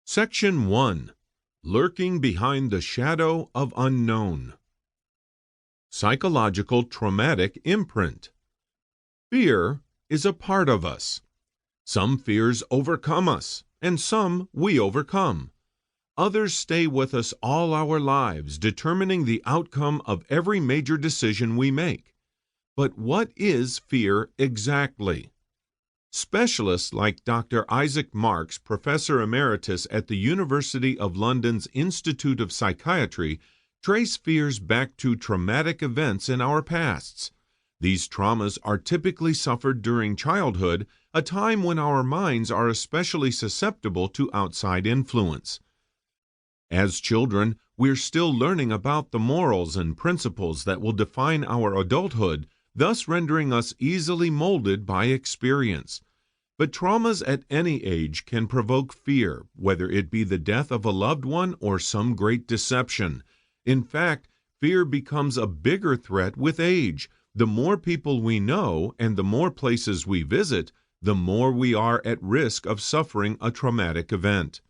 Section 1. Lurking Behind the Shadow of Unknown. Psychological Traumatic Imprint. Fear is a part of us. Some fears overcome us, and some we overcome. Others stay with us all our lives, determining the outcome of every major decision we make. But what is fear exactly? Specialists like Dr. Isaac Marks, Professor Emeritus at the University of London's Institute of Psychiatry, trace fears back to traumatic events in our pasts. These traumas are typically suffered during childhood, a time when our minds are especially susceptible to outside influence. As children, we're still learning about the morals and principles that will define our adulthood, thus rendering us easily molded by experience. But traumas at any age can provoke fear, whether it be the death of a loved one or some great deception. In fact, fear becomes a bigger threat with age. The more people we know and the more places we visit, the more we are at risk of suffering a traumatic event.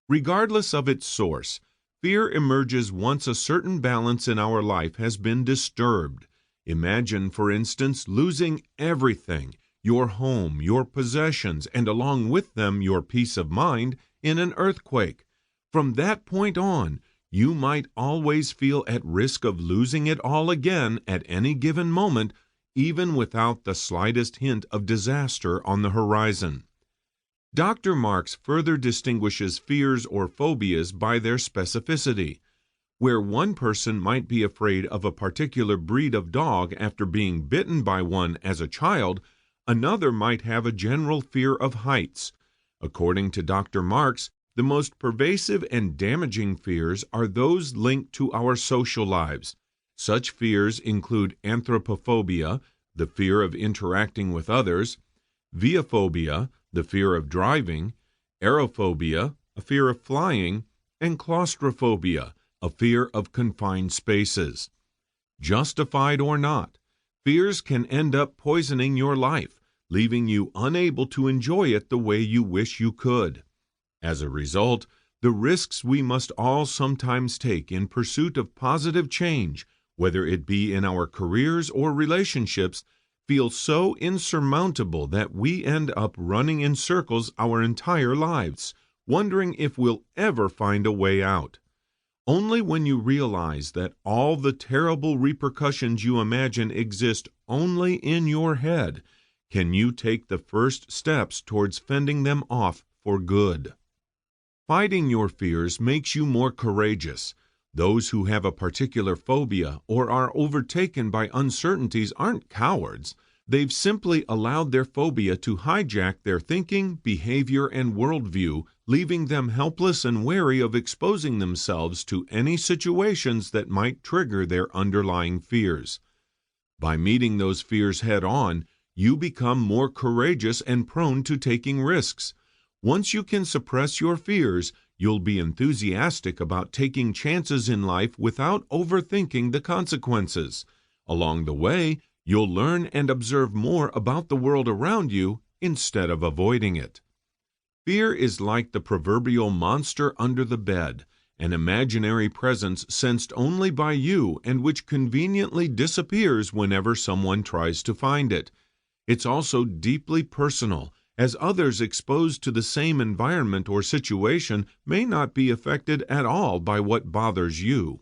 Regardless of its source, fear emerges once a certain balance in our life has been disturbed. Imagine, for instance, losing everything, your home, your possessions, and along with them your peace of mind, in an earthquake. From that point on, you might always feel at risk of losing it all again at any given moment, even without the slightest hint of disaster on the horizon. Dr. Marks further distinguishes fears or phobias by their specificity. Where one person might be afraid of a particular breed of dog after being bitten by one as a child, another might have a general fear of heights. According to Dr. Marks, the most pervasive and damaging fears are those linked to our social lives. Such fears include anthropophobia, the fear of interacting with others, viophobia, the fear of driving, aerophobia, a fear of flying, and claustrophobia, a fear of confined spaces. Justified or not, fears can end up poisoning your life, leaving you unable to enjoy it the way you wish you could. As a result, the risks we must all sometimes take in pursuit of positive change, whether it be in our careers or relationships, feel so insurmountable that we end up running in circles our entire lives, wondering if we'll ever find a way out. Only when you realize that all the terrible repercussions you imagine exist only in your head can you take the first steps towards fending them off for good. Fighting your fears makes you more courageous. Those who have a particular phobia or are overtaken by uncertainties aren't cowards. They've simply allowed their phobia to hijack their thinking, behavior, and worldview, leaving them helpless and wary of exposing themselves to any situations that might trigger their underlying fears. By meeting those fears head on, you become more courageous and prone to taking risks. Once you can suppress your fears, you'll be enthusiastic about taking chances in life without overthinking the consequences. Along the way, you'll learn and observe more about the world around you instead of avoiding it. Fear is like the proverbial monster under the bed, an imaginary presence sensed only by you and which conveniently disappears whenever someone tries to find it. It's also deeply personal, as others exposed to the same environment or situation may not be affected at all by what bothers you.